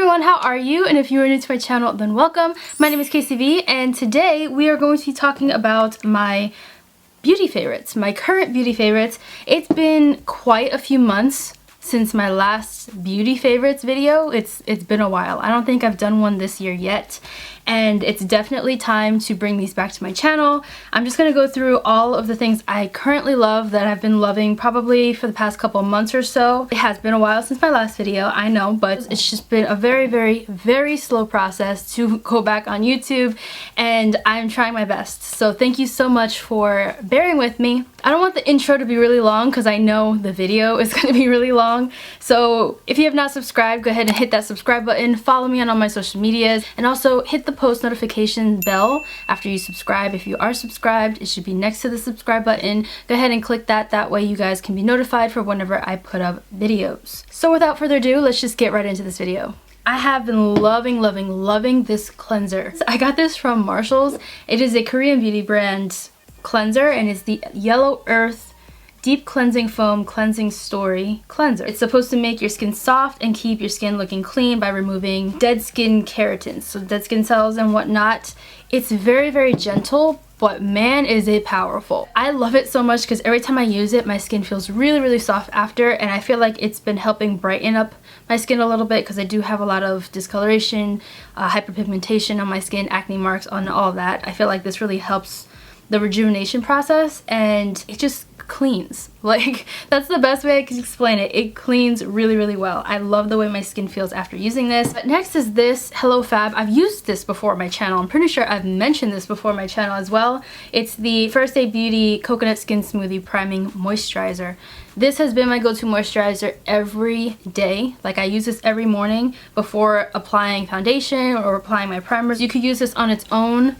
everyone, how are you? And if you are new to my channel, then welcome. My name is KCV, and today we are going to be talking about my beauty favorites, my current beauty favorites. It's been quite a few months since my last beauty favorites video. It's been a while. I don't think I've done one this year yet, and it's definitely time to bring these back to my channel. I'm just going to go through all of the things I currently love that I've been loving probably for the past couple months or so. It has been a while since my last video, I know, but it's just been a very slow process to go back on YouTube, and I'm trying my best. So thank you so much for bearing with me. I don't want the intro to be really long because I know the video is going to be really long. So if you have not subscribed, go ahead and hit that subscribe button, follow me on all my social medias, and also hit the post notification bell after you subscribe. If you are subscribed, it should be next to the subscribe button. Go ahead and click that. That way you guys can be notified for whenever I put up videos. So without further ado, let's just get right into this video. I have been loving this cleanser. I got this from Marshall's. It is a Korean beauty brand cleanser, and it's the Yellow Earth Deep Cleansing Foam Cleansing Story Cleanser. It's supposed to make your skin soft and keep your skin looking clean by removing dead skin keratins, so dead skin cells and whatnot. It's very gentle, but man is it powerful. I love it so much because every time I use it, my skin feels really soft after, and I feel like it's been helping brighten up my skin a little bit because I do have a lot of discoloration, hyperpigmentation on my skin, acne marks, on all of that. I feel like this really helps the rejuvenation process, and it just cleans. Like, that's the best way I can explain it. It cleans really well. I love the way my skin feels after using this. But next is this Hello Fab. I've used this before on my channel. I'm pretty sure I've mentioned this before on my channel as well. It's the First Aid Beauty Coconut Skin Smoothie Priming Moisturizer. This has been my go-to moisturizer every day. Like, I use this every morning before applying foundation or applying my primers. You could use this on its own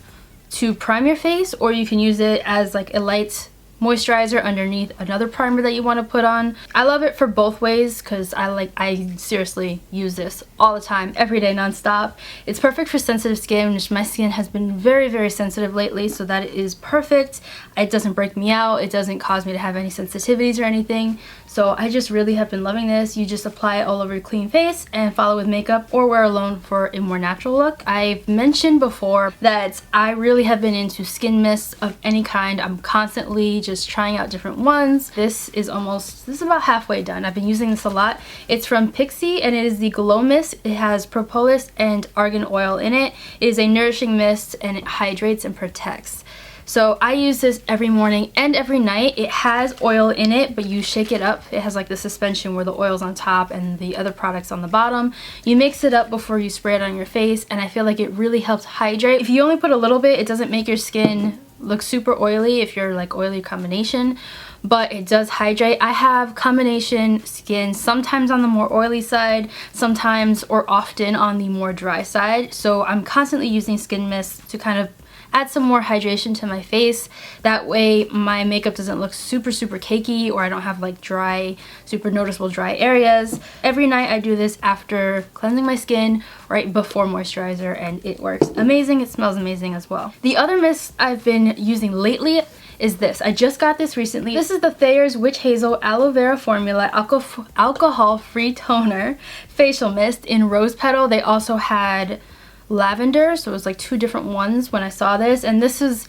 to prime your face, or you can use it as like a light moisturizer underneath another primer that you want to put on. I love it for both ways because I seriously use this all the time, every day, non-stop. It's perfect for sensitive skin, which my skin has been very sensitive lately, so that is perfect. It doesn't break me out, it doesn't cause me to have any sensitivities or anything. So I just really have been loving this. You just apply it all over your clean face and follow with makeup or wear alone for a more natural look. I've mentioned before that I really have been into skin mists of any kind. I'm constantly just trying out different ones. This is about halfway done. I've been using this a lot. It's from Pixi, and it is the Glow Mist. It has propolis and argan oil in it. It is a nourishing mist, and it hydrates and protects. So I use this every morning and every night. It has oil in it, but you shake it up. It has like the suspension where the oil's on top and the other products on the bottom. You mix it up before you spray it on your face, and I feel like it really helps hydrate. If you only put a little bit, it doesn't make your skin look super oily if you're like oily combination, but it does hydrate. I have combination skin, sometimes on the more oily side, sometimes or often on the more dry side. So I'm constantly using skin mists to kind of add some more hydration to my face. That way my makeup doesn't look super cakey, or I don't have like dry, super noticeable dry areas. Every night I do this after cleansing my skin, right before moisturizer, and it works amazing. It smells amazing as well. The other mist I've been using lately is this. I just got this recently. This is the Thayers Witch Hazel Aloe Vera Formula Alcohol-Free Toner Facial Mist in Rose Petal. They also had Lavender, so it was like two different ones when I saw this, and this is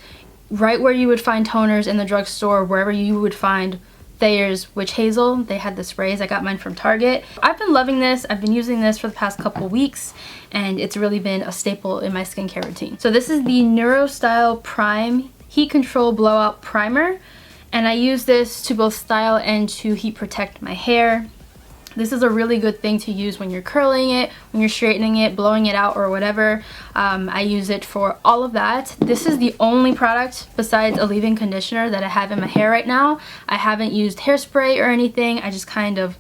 right where you would find toners in the drugstore, wherever you would find Thayers Witch Hazel. They had the sprays. I got mine from Target. I've been loving this. I've been using this for the past couple weeks, and it's really been a staple in my skincare routine. So this is the Neuro Style Prime Heat Control Blowout Primer, and I use this to both style and to heat protect my hair. This is a really good thing to use when you're curling it, when you're straightening it, blowing it out, or whatever. I use it for all of that. This is the only product besides a leave-in conditioner that I have in my hair right now. I haven't used hairspray or anything. I just kind of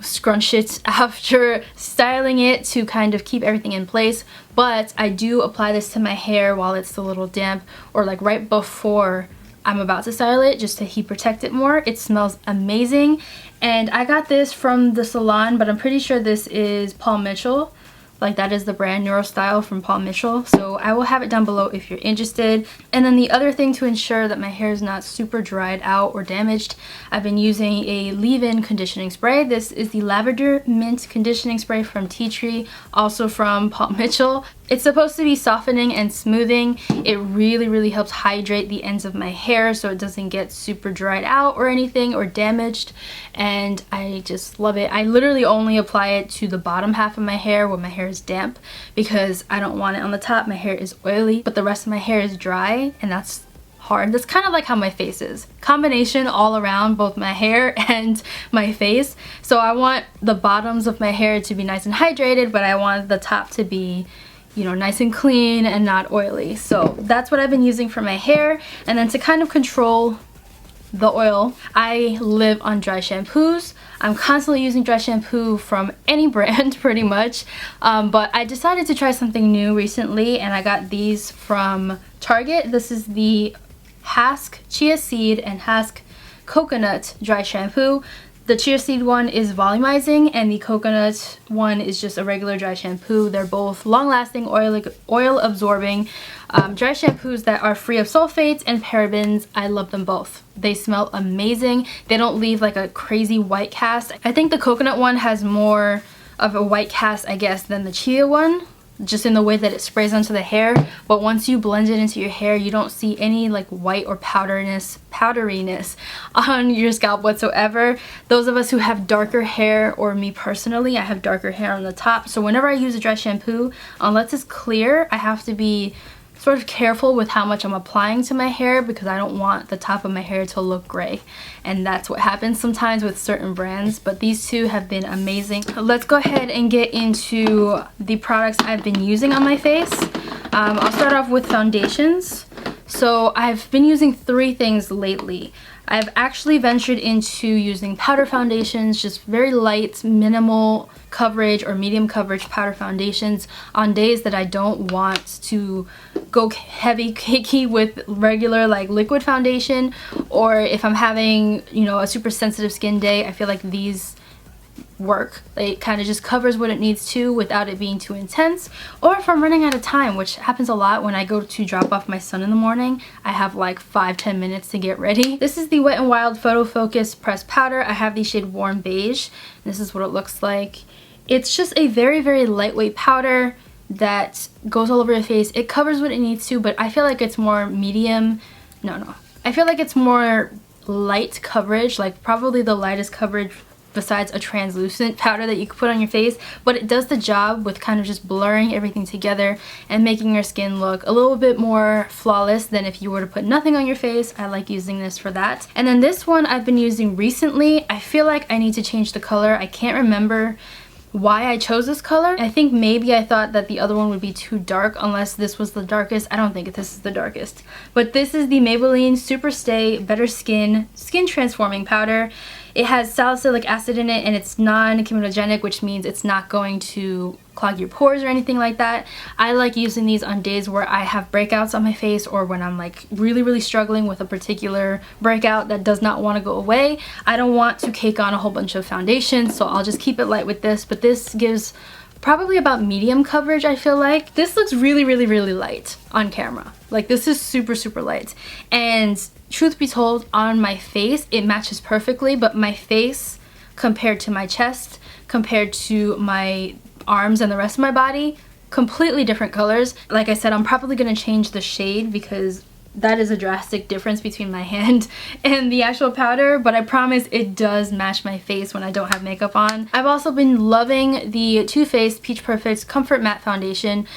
scrunch it after styling it to kind of keep everything in place. But I do apply this to my hair while it's a little damp, or like right before I'm about to style it, just to heat protect it more. It smells amazing, and I got this from the salon, but I'm pretty sure this is Paul Mitchell Like, that is the brand Neuro Style from Paul Mitchell. So I will have it down below if you're interested. And then the other thing to ensure that my hair is not super dried out or damaged, I've been using a leave-in conditioning spray. This is the Lavender Mint Conditioning Spray from Tea Tree, also from Paul Mitchell. It's supposed to be softening and smoothing. It really helps hydrate the ends of my hair so it doesn't get super dried out or anything or damaged, and I just love it. I literally only apply it to the bottom half of my hair when my hair is damp because I don't want it on the top. My hair is oily, but the rest of my hair is dry, and that's hard. That's kind of like how my face is. Combination all around, both my hair and my face. So I want the bottoms of my hair to be nice and hydrated, but I want the top to be, you know, nice and clean and not oily. So that's what I've been using for my hair. And then to kind of control the oil, I live on dry shampoos. I'm constantly using dry shampoo from any brand pretty much, but I decided to try something new recently, and I got these from Target. This is the Hask Chia Seed and Hask Coconut Dry Shampoo. The Chia Seed one is volumizing and the coconut one is just a regular dry shampoo. They're both long-lasting, oil-absorbing dry shampoos that are free of sulfates and parabens. I love them both. They smell amazing. They don't leave like a crazy white cast. I think the coconut one has more of a white cast, I guess, than the Chia one, just in the way that it sprays onto the hair. But once you blend it into your hair, you don't see any like white or powderiness on your scalp whatsoever. Those of us who have darker hair, or me personally, I have darker hair on the top, so whenever I use a dry shampoo, unless it's clear, I have to be sort of careful with how much I'm applying to my hair because I don't want the top of my hair to look gray, and that's what happens sometimes with certain brands. But these two have been amazing. Let's go ahead and get into the products I've been using on my face. I'll start off with foundations. So I've been using 3 things lately. I've actually ventured into using powder foundations, just very light, minimal coverage or medium coverage powder foundations on days that I don't want to go heavy cakey with regular like liquid foundation, or if I'm having, you know, a super sensitive skin day. I feel like these work. It kind of just covers what it needs to without it being too intense. Or if I'm running out of time, which happens a lot when I go to drop off my son in the morning, I have like 5-10 minutes to get ready. This is the Wet n Wild Photofocus pressed powder. I have the shade Warm Beige. This is what it looks like. It's just a very lightweight powder that goes all over your face. It covers what it needs to, but I feel like it's more medium. I feel like it's more light coverage, like probably the lightest coverage besides a translucent powder that you could put on your face, but it does the job with kind of just blurring everything together and making your skin look a little bit more flawless than if you were to put nothing on your face. I like using this for that. And then this one I've been using recently. I feel like I need to change the color. I can't remember why I chose this color. I think maybe I thought that the other one would be too dark unless this was the darkest. I don't think this is the darkest. But this is the Maybelline Super Stay Better Skin Transforming Powder. It has salicylic acid in it and it's non-comedogenic, which means it's not going to clog your pores or anything like that. I like using these on days where I have breakouts on my face, or when I'm like really struggling with a particular breakout that does not want to go away. I don't want to cake on a whole bunch of foundation, so I'll just keep it light with this. But this gives probably about medium coverage, I feel like. This looks really light on camera. Like, this is super light. And truth be told, on my face, it matches perfectly, but my face compared to my chest, compared to my arms and the rest of my body, completely different colors. Like I said, I'm probably going to change the shade because that is a drastic difference between my hand and the actual powder, but I promise it does match my face when I don't have makeup on. I've also been loving the Too Faced Peach Perfect Comfort Matte Foundation.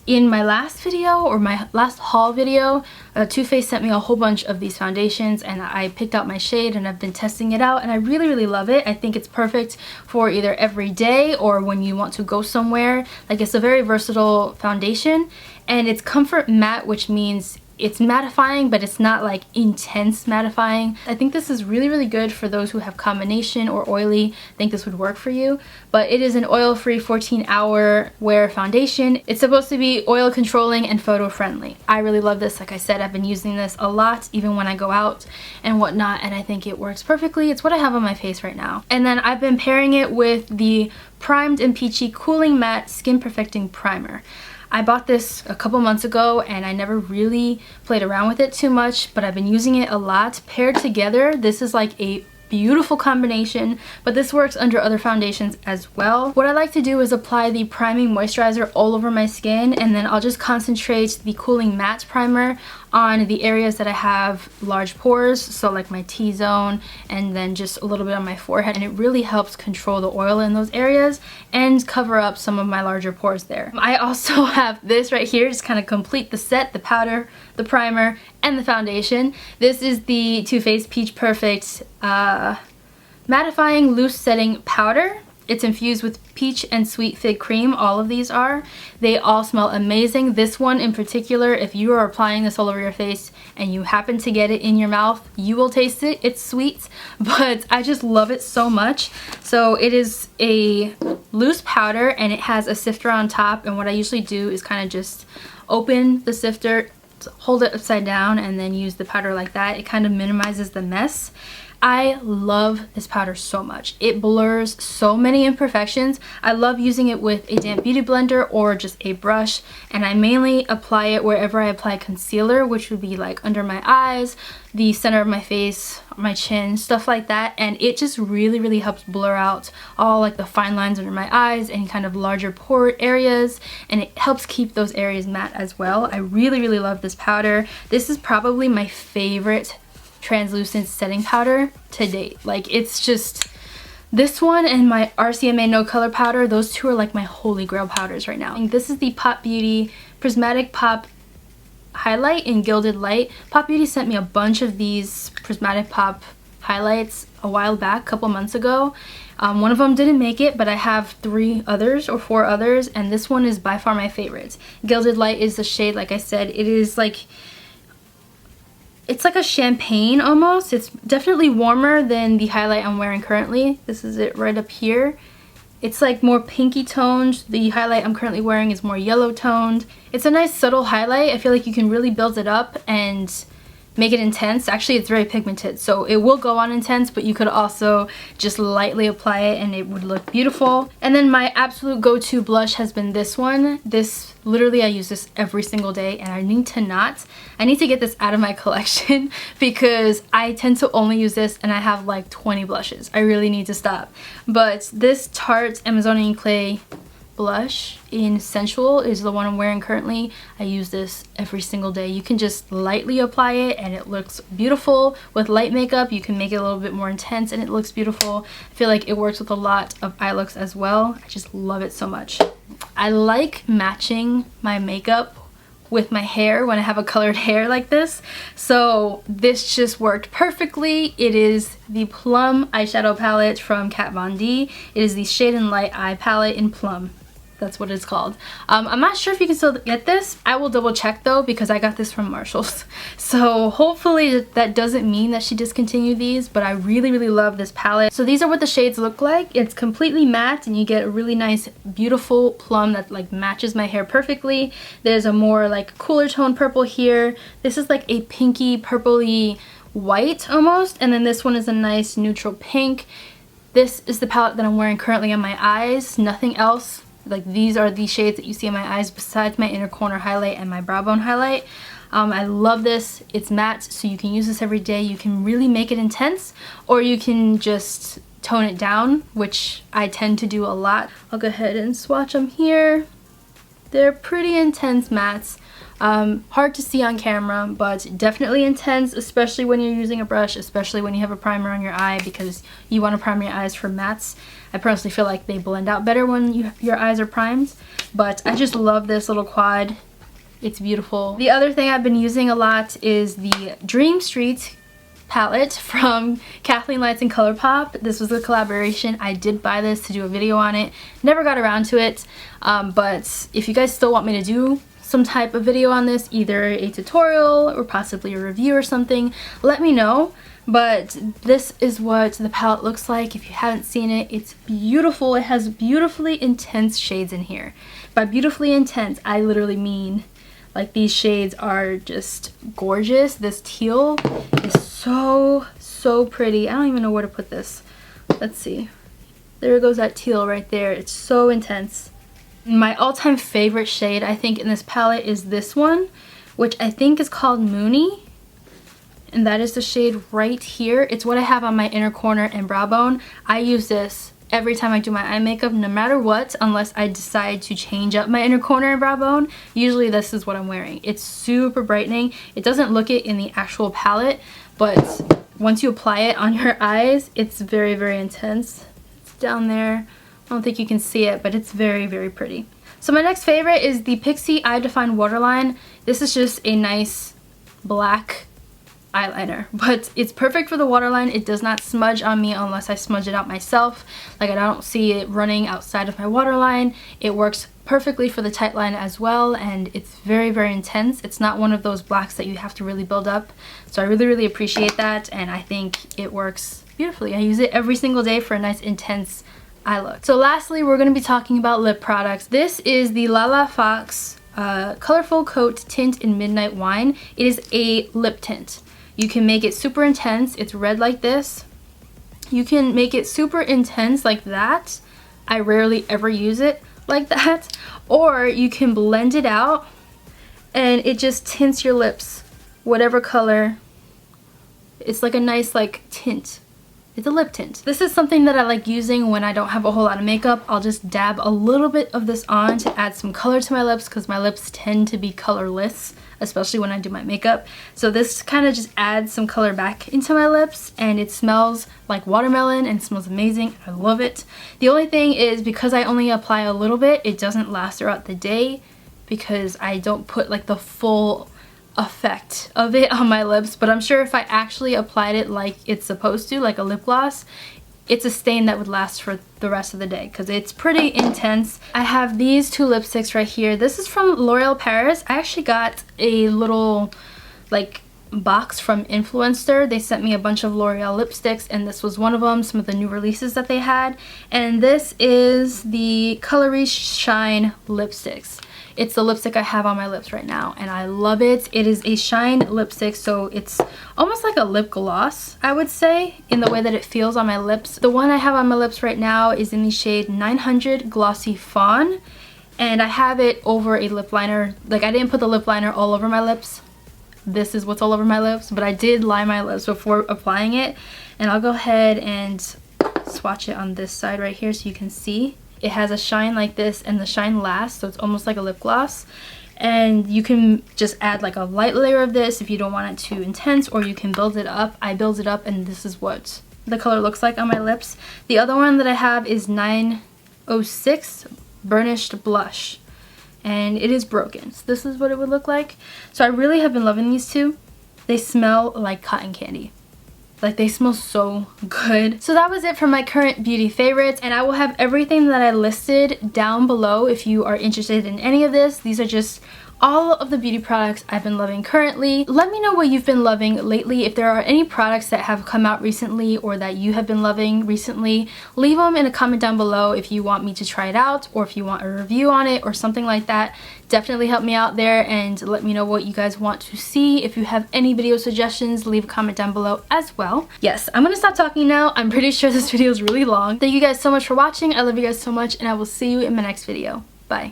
In my last video, or my last haul video, Too Faced sent me a whole bunch of these foundations and I picked out my shade and I've been testing it out and I really love it. I think it's perfect for either every day or when you want to go somewhere. Like, it's a very versatile foundation, and it's comfort matte, which means it's mattifying, but it's not like intense mattifying. I think this is really, really good for those who have combination or oily. I think this would work for you. But it is an oil-free 14-hour wear foundation. It's supposed to be oil controlling and photo friendly. I really love this. Like I said, I've been using this a lot even when I go out and whatnot, and I think it works perfectly. It's what I have on my face right now. And then I've been pairing it with the Primed and Peachy Cooling Matte Skin Perfecting Primer. I bought this a couple months ago and I never really played around with it too much, but I've been using it a lot. Paired together, this is like a beautiful combination, but this works under other foundations as well. What I like to do is apply the priming moisturizer all over my skin, and then I'll just concentrate the cooling matte primer on the areas that I have large pores, so like my T-zone, and then just a little bit on my forehead, and it really helps control the oil in those areas and cover up some of my larger pores there. I also have this right here, just kind of complete the set, the powder, the primer, and the foundation. This is the Too Faced Peach Perfect mattifying loose setting powder. It's infused with peach and sweet fig cream. All of these are. They all smell amazing. This one in particular, if you are applying this all over your face and you happen to get it in your mouth, you will taste it. It's sweet, but I just love it so much. So it is a loose powder and it has a sifter on top, and what I usually do is kind of just open the sifter, hold it upside down, and then use the powder like that. It kind of minimizes the mess. I love this powder so much. It blurs so many imperfections. I love using it with a damp beauty blender or just a brush, and I mainly apply it wherever I apply concealer, which would be like under my eyes, the center of my face, my chin, stuff like that, and it just really, really helps blur out all like the fine lines under my eyes and kind of larger pore areas, and it helps keep those areas matte as well. I really, really love this powder. This is probably my favorite translucent setting powder to date. Like, it's just this one and my RCMA No Color powder. Those two are like my holy grail powders right now. And this is the Pop Beauty Prismatic Pop Highlight in Gilded Light. Pop Beauty sent me a bunch of these Prismatic Pop highlights a while back, a couple months ago. One of them didn't make it, but I have 3 others or 4 others, and this one is by far my favorite. Gilded Light is the shade, like I said. It is like, it's like a champagne almost. It's definitely warmer than the highlight I'm wearing currently. This is it right up here. It's like more pinky toned. The highlight I'm currently wearing is more yellow toned. It's a nice subtle highlight. I feel like you can really build it up and make it intense. Actually, it's very pigmented, so it will go on intense, but you could also just lightly apply it and it would look beautiful. And then my absolute go-to blush has been this one. This, literally, I use this every single day, and I need to get this out of my collection because I tend to only use this and I have like 20 blushes. I really need to stop. But this Tarte Amazonian Clay blush in Sensual is the one I'm wearing currently. I use this every single day. You can just lightly apply it and it looks beautiful. With light makeup, you can make it a little bit more intense and it looks beautiful. I feel like it works with a lot of eye looks as well. I just love it so much. I like matching my makeup with my hair when I have a colored hair like this, so this just worked perfectly. It is the Plum eyeshadow palette from Kat Von D. It is the Shade and Light eye palette in Plum. That's what it's called. I'm not sure if you can still get this. I will double check though, because I got this from Marshall's. So hopefully that doesn't mean that she discontinued these, but I really, really love this palette. So these are what the shades look like. It's completely matte and you get a really nice, beautiful plum that like matches my hair perfectly. There's a more like cooler tone purple here. This is like a pinky, purpley white almost. And then this one is a nice neutral pink. This is the palette that I'm wearing currently on my eyes. Nothing else. Like, these are the shades that you see in my eyes besides my inner corner highlight and my brow bone highlight. I love this. It's matte, so you can use this every day. You can really make it intense, or you can just tone it down, which I tend to do a lot. I'll go ahead and swatch them here. They're pretty intense mattes. Hard to see on camera, but definitely intense, especially when you're using a brush, especially when you have a primer on your eye, because you want to prime your eyes for mattes. I personally feel like they blend out better when your eyes are primed, but I just love this little quad. It's beautiful. The other thing I've been using a lot is the Dream Street palette from Kathleenlights and Colourpop. This was a collaboration. I did buy this to do a video on it. Never got around to it, but if you guys still want me to do some type of video on this, either a tutorial or possibly a review or something, let me know. But this is what the palette looks like. If you haven't seen it, it's beautiful. It has beautifully intense shades in here. By beautifully intense, I literally mean like these shades are just gorgeous. This teal is so pretty. I don't even know where to put this. Let's see. There goes that teal right there. It's so intense. My all-time favorite shade I think in this palette is this one, which I think is called Moony. And that is the shade right here. It's what I have on my inner corner and brow bone. I use this every time I do my eye makeup, no matter what, unless I decide to change up my inner corner and brow bone. Usually this is what I'm wearing. It's super brightening. It doesn't look it in the actual palette, but once you apply it on your eyes, it's very, very intense. It's down there. I don't think you can see it, but it's very, very pretty. So my next favorite is the Pixi Eye Define Waterline. This is just a nice black eyeliner, but it's perfect for the waterline. It does not smudge on me unless I smudge it out myself. Like, I don't see it running outside of my waterline. It works perfectly for the tight line as well, and it's very, very intense. It's not one of those blacks that you have to really build up, so I really, really appreciate that, and I think it works beautifully. I use it every single day for a nice intense eye look. So lastly, we're going to be talking about lip products. This is the Lala Fox Colorful Coat Tint in Midnight Wine. It is a lip tint. You can make it super intense. It's red like this. You can make it super intense like that. I rarely ever use it like that. Or you can blend it out and it just tints your lips whatever color. It's like a nice like tint. It's a lip tint. This is something that I like using when I don't have a whole lot of makeup. I'll just dab a little bit of this on to add some color to my lips because my lips tend to be colorless, especially when I do my makeup. So this kind of just adds some color back into my lips, and it smells like watermelon and it smells amazing. I love it. The only thing is, because I only apply a little bit, it doesn't last throughout the day because I don't put like the full effect of it on my lips. But I'm sure if I actually applied it like it's supposed to, like a lip gloss, it's a stain that would last for the rest of the day because it's pretty intense. I have these two lipsticks right here. This is from L'Oreal Paris. I actually got a little like box from Influencer. They sent me a bunch of L'Oreal lipsticks, and this was one of them, some of the new releases that they had. And this is the Colourpop Shine lipsticks. It's the lipstick I have on my lips right now, and I love it. It is a shine lipstick, so it's almost like a lip gloss, I would say, in the way that it feels on my lips. The one I have on my lips right now is in the shade 900 Glossy Fawn, and I have it over a lip liner. Like, I didn't put the lip liner all over my lips. This is what's all over my lips, but I did line my lips before applying it, and I'll go ahead and swatch it on this side right here so you can see. It has a shine like this, and the shine lasts, so it's almost like a lip gloss. And you can just add like a light layer of this if you don't want it too intense, or you can build it up. I build it up, and this is what the color looks like on my lips. The other one that I have is 906 Burnished Blush, and it is broken. So this is what it would look like. So I really have been loving these two. They smell like cotton candy. Like, they smell so good. So that was it for my current beauty favorites, and I will have everything that I listed down below if you are interested in any of this. These are just all of the beauty products I've been loving currently. Let me know what you've been loving lately. If there are any products that have come out recently or that you have been loving recently, leave them in a comment down below if you want me to try it out, or if you want a review on it or something like that. Definitely help me out there and let me know what you guys want to see. If you have any video suggestions, leave a comment down below as well. Yes, I'm gonna stop talking now. I'm pretty sure this video is really long. Thank you guys so much for watching. I love you guys so much, and I will see you in my next video. Bye.